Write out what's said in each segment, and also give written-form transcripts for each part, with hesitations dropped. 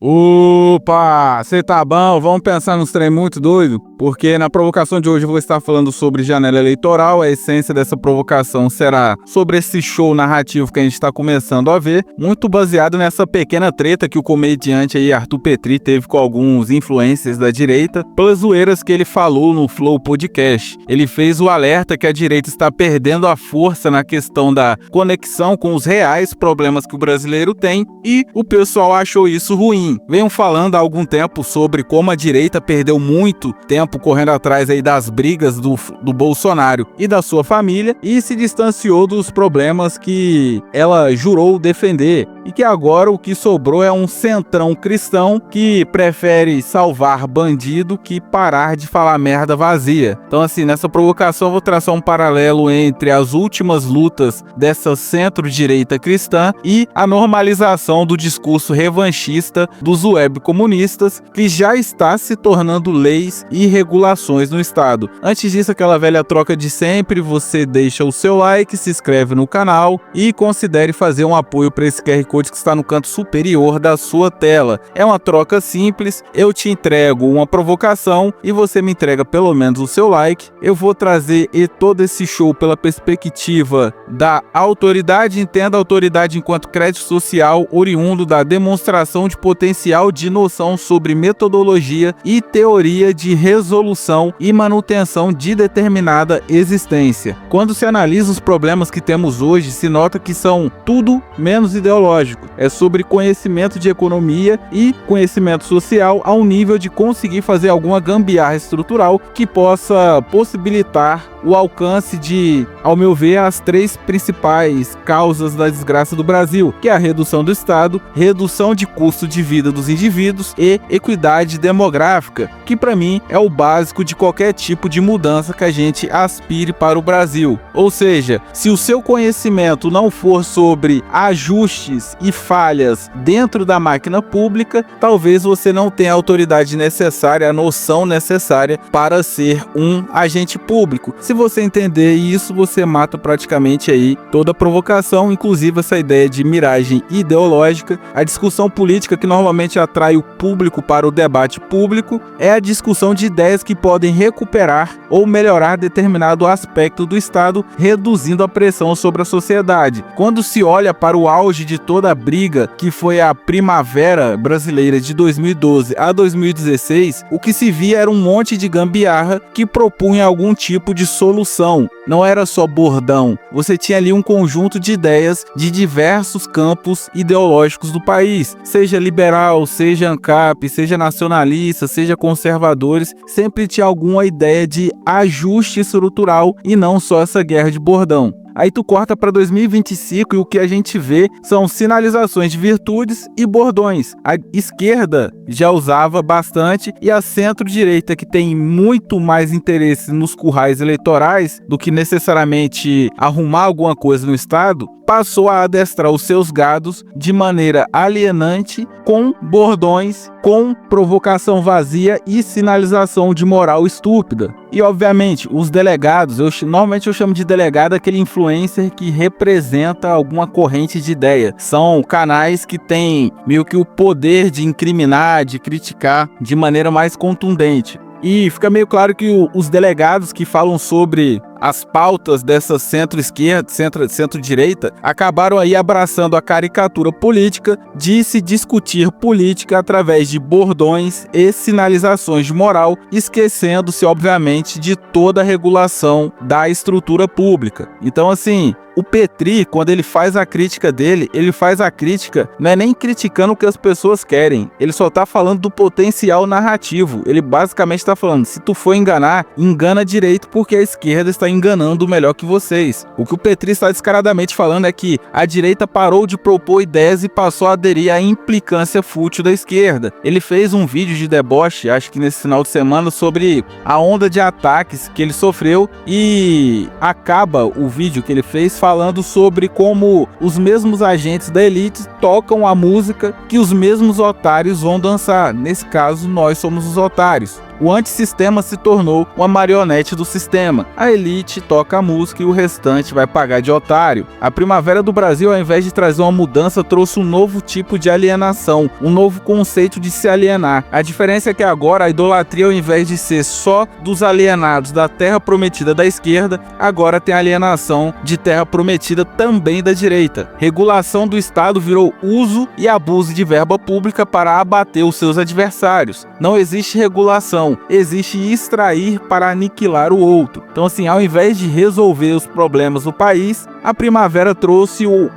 Opa, você tá bom? Vamos pensar nos trem muito doido? Porque na provocação de hoje eu vou estar falando sobre janela eleitoral. A essência dessa provocação será sobre esse show narrativo que a gente está começando a ver, muito baseado nessa pequena treta que o comediante aí Arthur Petri teve com alguns influencers da direita, pelas zoeiras que ele falou no Flow Podcast. Ele fez o alerta que a direita está perdendo a força na questão da conexão com os reais problemas que o brasileiro tem, e o pessoal achou isso ruim. Venham falando há algum tempo sobre como a direita perdeu muito tempo correndo atrás aí das brigas do Bolsonaro e da sua família e se distanciou dos problemas que ela jurou defender, e que agora o que sobrou é um centrão cristão que prefere salvar bandido que parar de falar merda vazia. Então assim, nessa provocação eu vou traçar um paralelo entre as últimas lutas dessa centro-direita cristã e a normalização do discurso revanchista dos web comunistas, que já está se tornando leis e regulações no estado. Antes disso, aquela velha troca de sempre: você deixa o seu like, se inscreve no canal e considere fazer um apoio para esse QR Code que está no canto superior da sua tela. É uma troca simples, eu te entrego uma provocação e você me entrega pelo menos o seu like. Eu vou trazer todo esse show pela perspectiva da autoridade. Entenda a autoridade enquanto crédito social oriundo da demonstração de potencial de noção sobre metodologia e teoria de resolução e manutenção de determinada existência. Quando se analisa os problemas que temos hoje, se nota que são tudo menos ideológico. É sobre conhecimento de economia e conhecimento social ao nível de conseguir fazer alguma gambiarra estrutural que possa possibilitar o alcance de, ao meu ver, as três principais causas da desgraça do Brasil, que é a redução do Estado, redução de custo de vida dos indivíduos e equidade demográfica, que para mim é o básico de qualquer tipo de mudança que a gente aspire para o Brasil. Ou seja, se o seu conhecimento não for sobre ajustes e falhas dentro da máquina pública, talvez você não tenha a autoridade necessária, a noção necessária para ser um agente público. Se você entender isso, você mata praticamente aí toda a provocação, inclusive essa ideia de miragem ideológica. A discussão política que normalmente atrai o público para o debate público é a discussão de ideias que podem recuperar ou melhorar determinado aspecto do Estado, reduzindo a pressão sobre a sociedade. Quando se olha para o auge de toda a briga, que foi a Primavera Brasileira de 2012 a 2016, o que se via era um monte de gambiarra que propunha algum tipo de solução. Não era só bordão. Você tinha ali um conjunto de ideias de diversos campos ideológicos do país, seja liberal, seja ANCAP, seja nacionalista, seja conservadores, sempre tinha alguma ideia de ajuste estrutural e não só essa guerra de bordão. Aí tu corta para 2025 e o que a gente vê são sinalizações de virtudes e bordões. A esquerda já usava bastante e a centro-direita, que tem muito mais interesse nos currais eleitorais do que necessariamente arrumar alguma coisa no Estado, passou a adestrar os seus gados de maneira alienante, com bordões, com provocação vazia e sinalização de moral estúpida. E obviamente os delegados, normalmente eu chamo de delegado aquele influencer que representa alguma corrente de ideia. São canais que têm meio que o poder de incriminar, de criticar de maneira mais contundente. E fica meio claro que os delegados que falam sobre as pautas dessa centro-esquerda, centro-direita, acabaram aí abraçando a caricatura política de se discutir política através de bordões e sinalizações de moral, esquecendo-se, obviamente, de toda a regulação da estrutura pública. Então, assim, o Petri, quando ele faz a crítica dele, ele faz a crítica, não é nem criticando o que as pessoas querem, ele só tá falando do potencial narrativo. Ele basicamente tá falando: se tu for enganar, engana direito, porque a esquerda está enganando melhor que vocês. O que o Petri está descaradamente falando é que a direita parou de propor ideias e passou a aderir à implicância fútil da esquerda. Ele fez um vídeo de deboche, acho que nesse final de semana, sobre a onda de ataques que ele sofreu, e acaba o vídeo que ele fez falando sobre como os mesmos agentes da elite tocam a música que os mesmos otários vão dançar. Nesse caso, nós somos os otários. O antissistema se tornou uma marionete do sistema. A elite toca a música e o restante vai pagar de otário. A Primavera do Brasil, ao invés de trazer uma mudança, trouxe um novo tipo de alienação, um novo conceito de se alienar. A diferença é que agora a idolatria, ao invés de ser só dos alienados da terra prometida da esquerda, agora tem alienação de terra prometida também da direita. Regulação do Estado virou uso e abuso de verba pública para abater os seus adversários. Não existe regulação, existe extrair para aniquilar o outro. Então, assim, ao invés de resolver os problemas do país, a Primavera trouxe o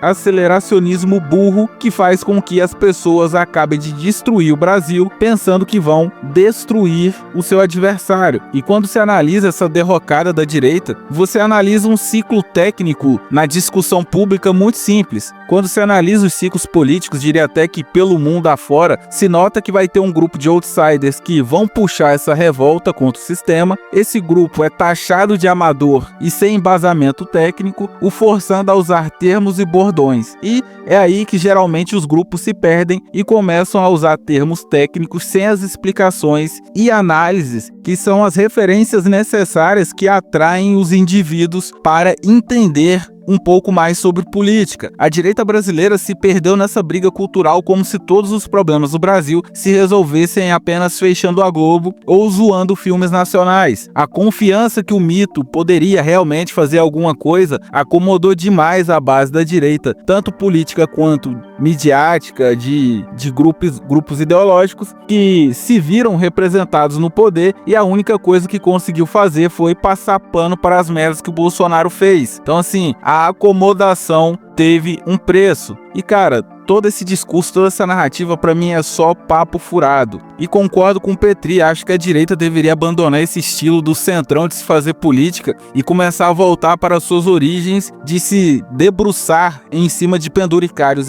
aceleracionismo burro, que faz com que as pessoas acabem de destruir o Brasil pensando que vão destruir o seu adversário. E quando se analisa essa derrocada da direita, você analisa um ciclo técnico na discussão pública muito simples. Quando se analisa os ciclos políticos, diria até que pelo mundo afora, se nota que vai ter um grupo de outsiders que vão puxar essa revolta contra o sistema. Esse grupo é taxado de amador e sem embasamento técnico, o forçando a usar termos e bordões. E é aí que geralmente os grupos se perdem e começam a usar termos técnicos sem as explicações e análises, que são as referências necessárias que atraem os indivíduos para entender um pouco mais sobre política. A direita brasileira se perdeu nessa briga cultural como se todos os problemas do Brasil se resolvessem apenas fechando a Globo ou zoando filmes nacionais. A confiança que o mito poderia realmente fazer alguma coisa acomodou demais a base da direita, tanto política quanto midiática, de grupos ideológicos que se viram representados no poder, e a única coisa que conseguiu fazer foi passar pano para as merdas que o Bolsonaro fez. Então, assim, a acomodação teve um preço. E, cara, todo esse discurso, toda essa narrativa, pra mim é só papo furado. E concordo com o Petri, acho que a direita deveria abandonar esse estilo do centrão de se fazer política e começar a voltar para suas origens de se debruçar em cima de penduricários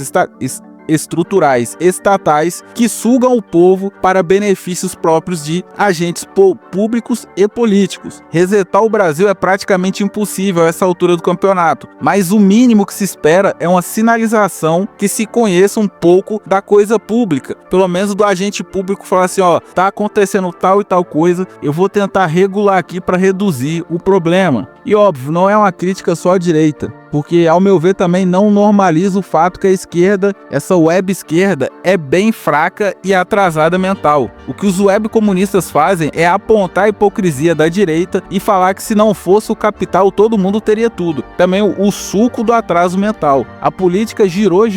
estruturais estatais que sugam o povo para benefícios próprios de agentes públicos e políticos. Resetar o Brasil é praticamente impossível a essa altura do campeonato, mas o mínimo que se espera é uma sinalização que se conheça um pouco da coisa pública, pelo menos do agente público falar assim, ó, tá acontecendo tal e tal coisa, eu vou tentar regular aqui para reduzir o problema. E óbvio, não é uma crítica só à direita, porque ao meu ver também não normaliza o fato que a esquerda, essa web esquerda, é bem fraca e atrasada mental. O que os web comunistas fazem é apontar a hipocrisia da direita e falar que se não fosse o capital todo mundo teria tudo. Também o suco do atraso mental. A política girou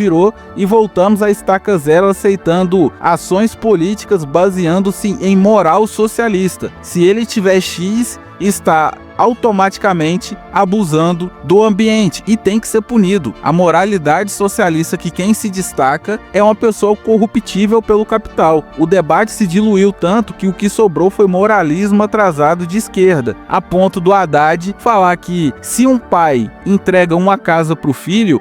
e voltamos à estaca zero, aceitando ações políticas baseando-se em moral socialista. Se ele tiver X, está automaticamente abusando do ambiente e tem que ser punido. A moralidade socialista que quem se destaca é uma pessoa corruptível pelo capital. O debate se diluiu tanto que o que sobrou foi moralismo atrasado de esquerda, a ponto do Haddad falar que se um pai entrega uma casa para o filho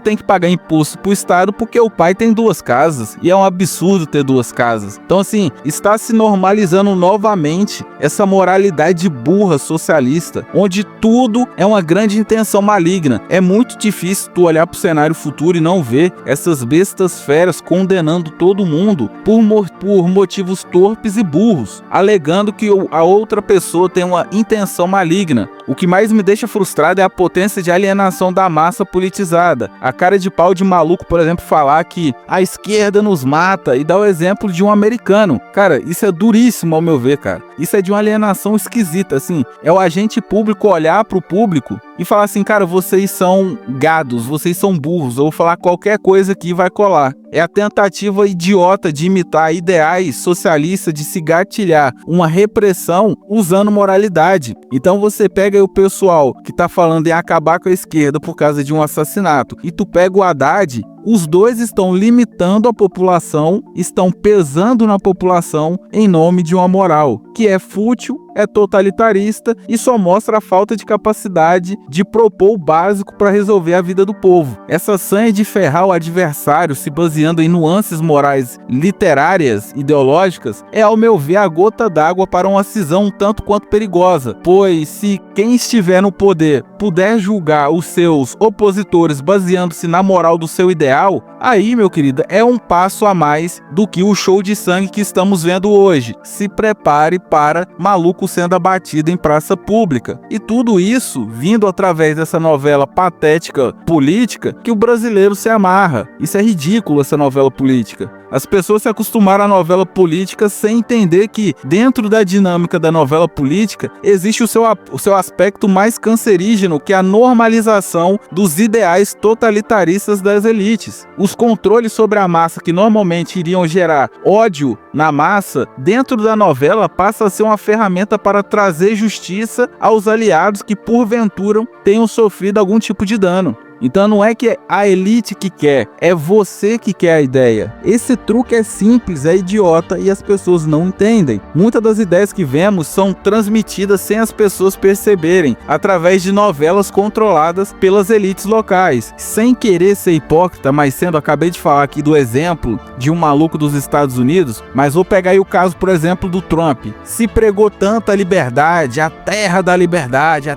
tem que pagar imposto para o Estado porque o pai tem 2 casas e é um absurdo ter 2 casas. Então, assim, está se normalizando novamente essa moralidade burra socialista, onde tudo é uma grande intenção maligna. É muito difícil tu olhar para o cenário futuro e não ver essas bestas feras condenando todo mundo por motivos torpes e burros, alegando que a outra pessoa tem uma intenção maligna. O que mais me deixa frustrado é a potência de alienação da massa politizada. A cara de pau de maluco, por exemplo, falar que a esquerda nos mata e dar o exemplo de um americano. Cara, isso é duríssimo ao meu ver, cara. Isso é de uma alienação esquisita, assim. É o agente público olhar pro público e falar assim, cara, vocês são gados, vocês são burros, eu vou falar qualquer coisa que vai colar. É a tentativa idiota de imitar ideais socialistas, de se gatilhar uma repressão usando moralidade. Então você pega aí o pessoal que tá falando em acabar com a esquerda por causa de um assassinato, e tu pega o Haddad, os dois estão limitando a população, estão pesando na população em nome de uma moral que é fútil, é totalitarista e só mostra a falta de capacidade de propor o básico para resolver a vida do povo. Essa sanha de ferrar o adversário se baseando em nuances morais literárias, ideológicas, é, ao meu ver, a gota d'água para uma cisão um tanto quanto perigosa, pois se quem estiver no poder puder julgar os seus opositores baseando-se na moral do seu ideal, Aí, meu querido, é um passo a mais do que o show de sangue que estamos vendo hoje. Se prepare para maluco sendo abatido em praça pública. E tudo isso vindo através dessa novela patética política que o brasileiro se amarra. Isso é ridículo, essa novela política. As pessoas se acostumaram à novela política sem entender que, dentro da dinâmica da novela política, existe o seu aspecto mais cancerígeno, que é a normalização dos ideais totalitaristas das elites. Os controles sobre a massa, que normalmente iriam gerar ódio na massa, dentro da novela passa a ser uma ferramenta para trazer justiça aos aliados que, porventura, tenham sofrido algum tipo de dano. Então não é que é a elite que quer, é você que quer a ideia. Esse truque é simples, é idiota e as pessoas não entendem. Muitas das ideias que vemos são transmitidas sem as pessoas perceberem, através de novelas controladas pelas elites locais. Sem querer ser hipócrita, mas acabei de falar aqui do exemplo de um maluco dos Estados Unidos, mas vou pegar aí o caso, por exemplo, do Trump. Se pregou tanta liberdade, a terra da liberdade,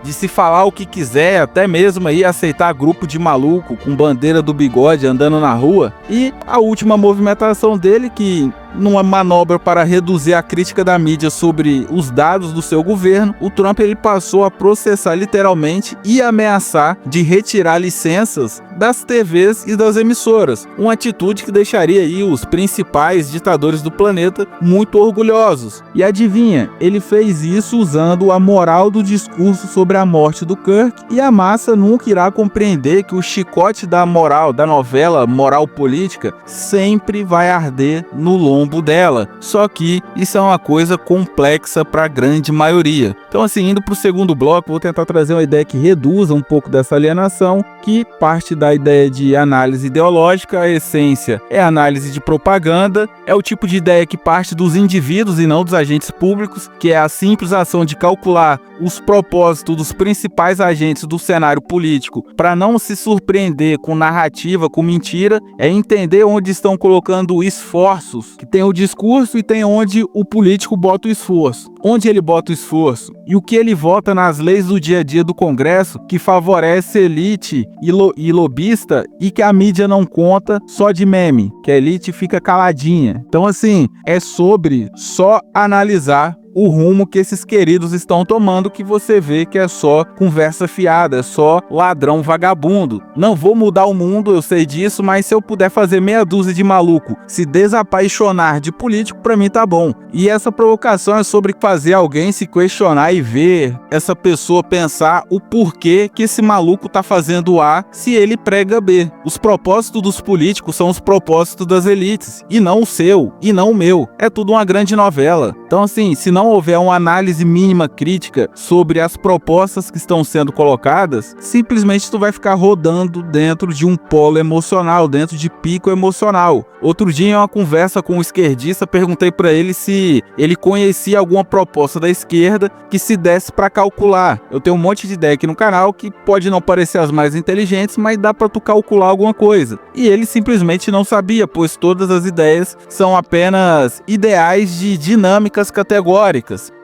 de se falar o que quiser, até mesmo aí aceitar grupo de maluco com bandeira do bigode andando na rua. E a última movimentação dele, que numa manobra para reduzir a crítica da mídia sobre os dados do seu governo, o Trump ele passou a processar literalmente e ameaçar de retirar licenças das TVs e das emissoras, uma atitude que deixaria aí os principais ditadores do planeta muito orgulhosos. E adivinha, ele fez isso usando a moral do discurso sobre a morte do Kirk, e a massa nunca irá compreender que o chicote da moral, da novela moral política, sempre vai arder no lombo dela. Só que isso é uma coisa complexa para a grande maioria. Então, assim, indo para o segundo bloco, vou tentar trazer uma ideia que reduza um pouco dessa alienação, que parte da ideia de análise ideológica. A essência é análise de propaganda, é o tipo de ideia que parte dos indivíduos e não dos agentes públicos, que é a simples ação de calcular os propósitos dos principais agentes do cenário político para não se surpreender com narrativa, com mentira, é entender onde estão colocando esforços, que tem o discurso e tem onde o político bota o esforço. Onde ele bota o esforço e o que ele vota nas leis do dia a dia do Congresso, que favorece elite e lobista, e que a mídia não conta, só de meme, que a elite fica caladinha. Então, assim, é sobre só analisar o rumo que esses queridos estão tomando, que você vê que é só conversa fiada, é só ladrão vagabundo. Não vou mudar o mundo, eu sei disso, mas se eu puder fazer meia dúzia de maluco se desapaixonar de político, pra mim tá bom. E essa provocação é sobre fazer alguém se questionar e ver essa pessoa pensar o porquê que esse maluco tá fazendo A se ele prega B. Os propósitos dos políticos são os propósitos das elites, e não o seu, e não o meu. É tudo uma grande novela. Então, assim, se não houver uma análise mínima crítica sobre as propostas que estão sendo colocadas, simplesmente tu vai ficar rodando dentro de um polo emocional, dentro de pico emocional. Outro dia, em uma conversa com um esquerdista, perguntei para ele se ele conhecia alguma proposta da esquerda que se desse para calcular. Eu tenho um monte de ideia aqui no canal que pode não parecer as mais inteligentes, mas dá para tu calcular alguma coisa. E ele simplesmente não sabia, pois todas as ideias são apenas ideais de dinâmicas categóricas.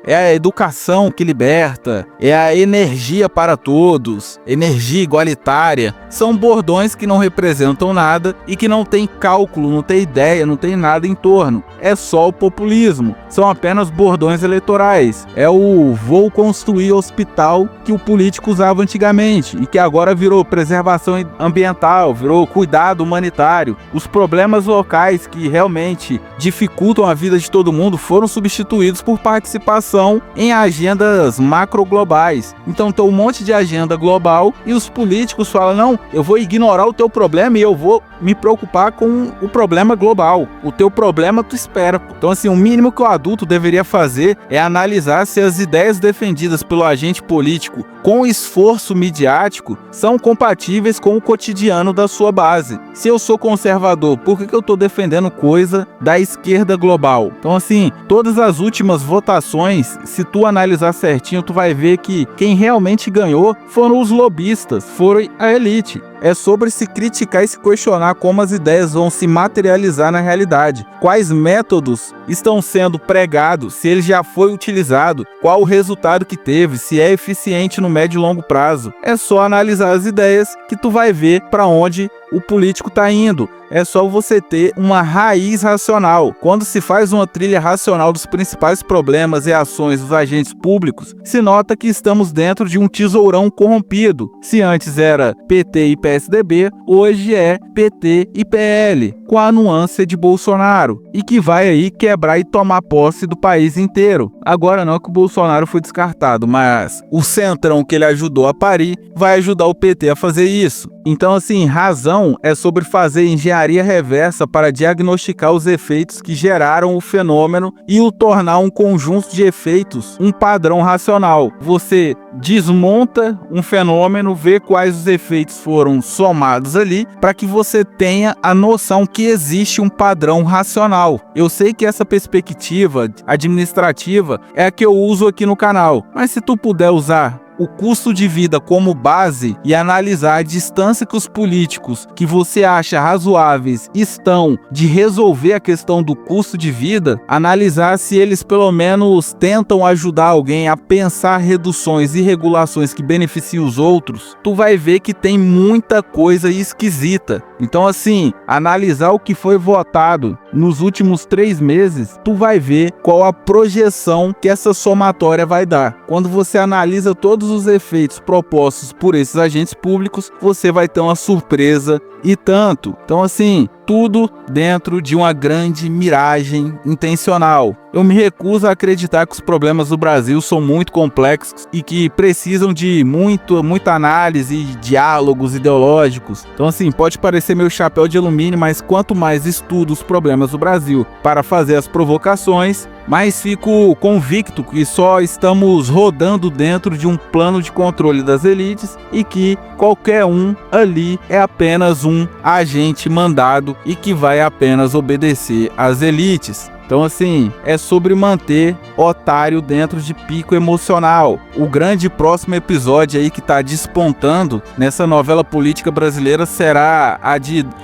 É a educação que liberta, é a energia para todos, energia igualitária. São bordões que não representam nada e que não tem cálculo, não tem ideia, não tem nada em torno. É só o populismo. São apenas bordões eleitorais. É o vou construir hospital que o político usava antigamente e que agora virou preservação ambiental, virou cuidado humanitário. Os problemas locais que realmente dificultam a vida de todo mundo foram substituídos por participação em agendas macroglobais. Então tem um monte de agenda global e os políticos falam: não, eu vou ignorar o teu problema e eu vou me preocupar com o problema global. O teu problema tu espera. Então, assim, o mínimo que o adulto deveria fazer é analisar se as ideias defendidas pelo agente político com esforço midiático são compatíveis com o cotidiano da sua base. Se eu sou conservador, por que eu estou defendendo coisa da esquerda global? Então, assim, todas as últimas votações, se tu analisar certinho, tu vai ver que quem realmente ganhou foram os lobistas, foram a elite. é sobre se criticar e se questionar como as ideias vão se materializar na realidade, quais métodos estão sendo pregados, se ele já foi utilizado, qual o resultado que teve, se é eficiente no médio e longo prazo. É só analisar as ideias que tu vai ver para onde o político está indo. É só você ter uma raiz racional. Quando se faz uma trilha racional dos principais problemas e ações dos agentes públicos, se nota que estamos dentro de um tesourão corrompido. Se antes era PT e PSDB, hoje é PT e PL, com a nuance de Bolsonaro, e que vai aí quebrar e tomar posse do país inteiro. Agora não que o Bolsonaro foi descartado, mas o centrão que ele ajudou a parir vai ajudar o PT a fazer isso. Então, assim, razão é sobre fazer engenharia reversa para diagnosticar os efeitos que geraram o fenômeno e o tornar um conjunto de efeitos um padrão racional. Você desmonta um fenômeno, vê quais os efeitos foram somados ali, para que você tenha a noção que existe um padrão racional. Eu sei que essa perspectiva administrativa é a que eu uso aqui no canal, mas se tu puder usar o custo de vida como base e analisar a distância que os políticos que você acha razoáveis estão de resolver a questão do custo de vida, analisar se eles pelo menos tentam ajudar alguém a pensar reduções e regulações que beneficiam os outros, tu vai ver que tem muita coisa esquisita. Então, assim, analisar o que foi votado nos últimos 3 meses, tu vai ver qual a projeção que essa somatória vai dar. Quando você analisa todos os efeitos propostos por esses agentes públicos, você vai ter uma surpresa e tanto. Então, assim, tudo dentro de uma grande miragem intencional. Eu me recuso a acreditar que os problemas do Brasil são muito complexos e que precisam de muita análise e diálogos ideológicos. Então, assim, pode parecer meu chapéu de alumínio, mas quanto mais estudo os problemas do Brasil para fazer as provocações, mas fico convicto que só estamos rodando dentro de um plano de controle das elites e que qualquer um ali é apenas um agente mandado e que vai apenas obedecer às elites. Então, assim, é sobre manter otário dentro de pico emocional. O grande próximo episódio aí que tá despontando nessa novela política brasileira será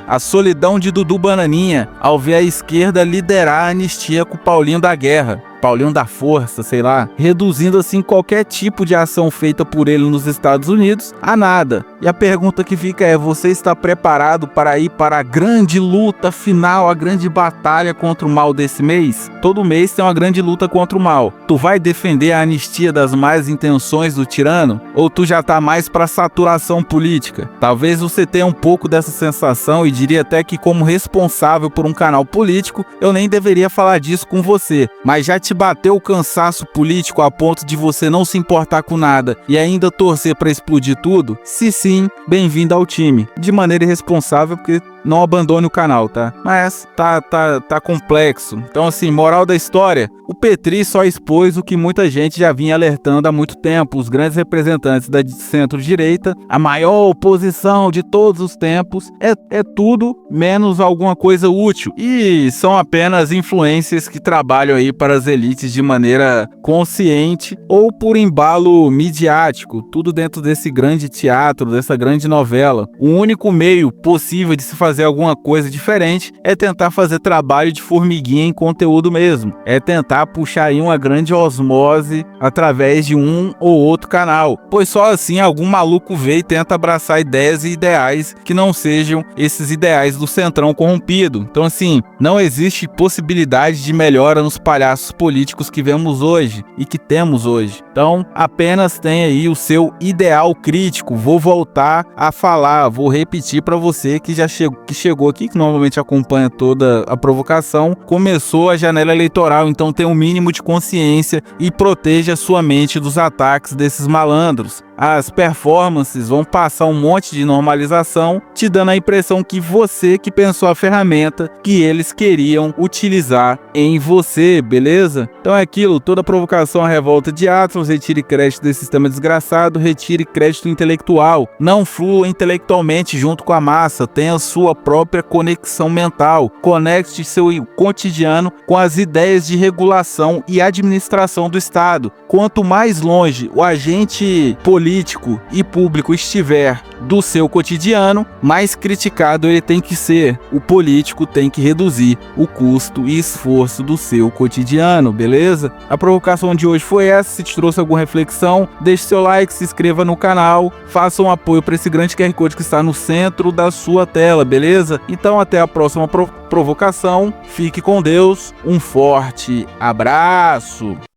a solidão de Dudu Bananinha ao ver a esquerda liderar a anistia com o Paulinho da Guerra. Paulinho da Força, sei lá, reduzindo assim qualquer tipo de ação feita por ele nos Estados Unidos a nada. E a pergunta que fica é: você está preparado para ir para a grande luta final, a grande batalha contra o mal desse mês? Todo mês tem uma grande luta contra o mal. Tu vai defender a anistia das más intenções do tirano? Ou tu já tá mais para saturação política? Talvez você tenha um pouco dessa sensação e diria até que, como responsável por um canal político, eu nem deveria falar disso com você, mas já te bateu o cansaço político a ponto de você não se importar com nada e ainda torcer para explodir tudo? Se sim, bem-vindo ao time. De maneira irresponsável, porque não abandone o canal, tá? Mas tá complexo. Então, assim, moral da história: o Petri só expôs o que muita gente já vinha alertando há muito tempo. Os grandes representantes da centro-direita, a maior oposição de todos os tempos, é tudo menos alguma coisa útil. E são apenas influências que trabalham aí para as elites de maneira consciente ou por embalo midiático. Tudo dentro desse grande teatro, dessa grande novela. O único meio possível de se fazer alguma coisa diferente é tentar fazer trabalho de formiguinha em conteúdo mesmo. É tentar puxar aí uma grande osmose através de um ou outro canal. Pois só assim algum maluco vê e tenta abraçar ideias e ideais que não sejam esses ideais do centrão corrompido. Então, assim, não existe possibilidade de melhora nos palhaços políticos que vemos hoje e que temos hoje. Então, apenas tem aí o seu ideal crítico. Vou voltar a falar, vou repetir para você que já chegou aqui, que normalmente acompanha toda a provocação. Começou a janela eleitoral, então tenha um mínimo de consciência e proteja sua mente dos ataques desses malandros. As performances vão passar um monte de normalização, te dando a impressão que você que pensou a ferramenta que eles queriam utilizar em você, beleza? Então é aquilo, toda provocação à revolta de Atlas, retire crédito desse sistema desgraçado, retire crédito intelectual. Não flua intelectualmente junto com a massa, tenha sua própria conexão mental. Conecte seu cotidiano com as ideias de regulação e administração do Estado. Quanto mais longe o agente político político e público estiver do seu cotidiano, mais criticado ele tem que ser. O político tem que reduzir o custo e esforço do seu cotidiano, beleza? A provocação de hoje foi essa. Se te trouxe alguma reflexão, deixe seu like, se inscreva no canal, faça um apoio para esse grande QR Code que está no centro da sua tela, beleza? Então até a próxima provocação, fique com Deus, um forte abraço!